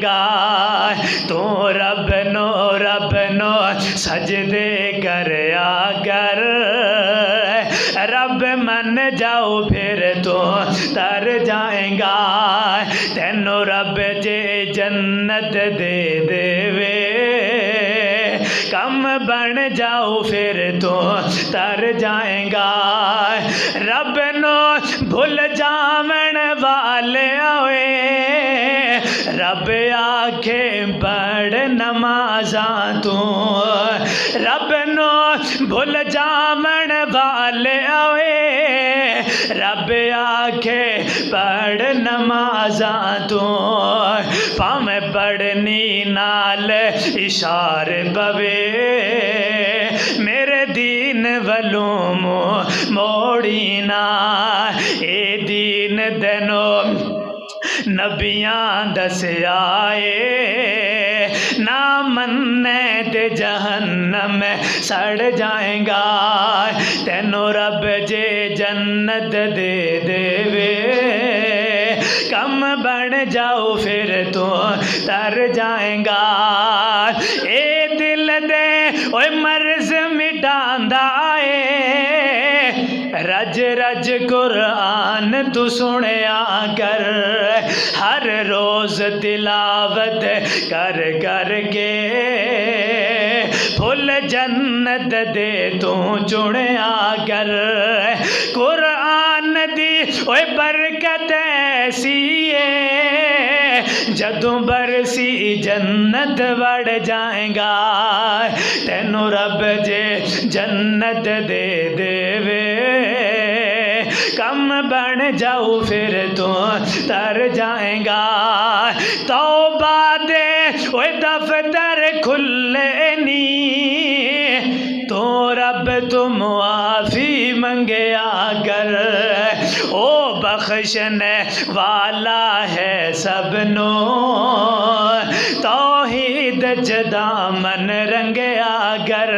گا تو رب نو سجدے کریا کر رب من جاؤ پھر تو تر جائیں گا تینو رب جے جنت دے دے وے کم بن جاؤ پھر تو تر جائیں گا رب نو بھول جامن والے ہوئے رب آکھے پڑھ نمازاں تو رب نو بھول جامن والے ہوئے رب آکھے پڑھ نمازاں تو پاویں پڑھنی نال اشارے پوے میرے دین والوں موڑی نہ اے دین دنو نبیاں دسیا اے نہ مننے تے جہنم سڑ جائیں گا تینو رب جے جنت دے دے وے کم بن جاؤ پھر تو تر جائیں گا اے دل دے اوے مرض مٹاندا اے رج رج قرآن تو سنیا کر ہر روز تلاوت کر کر کے پھل جنت دے تو چنیا کر قرآن دی اوے برکت ایسی ہے جدوں برسی جنت وڑ جائیں گا تینو رب جے جنت دے دے وے کم بن جاؤ پھر تو تر جائیں گا توبہ دے اوے دفتر کھلے نی تو رب تو معافی منگیا کر او بخشنے والا ہے سب نو توحید دامن رنگیا کر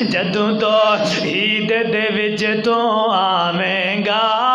جدوں توحید دے وچ تو آویں گا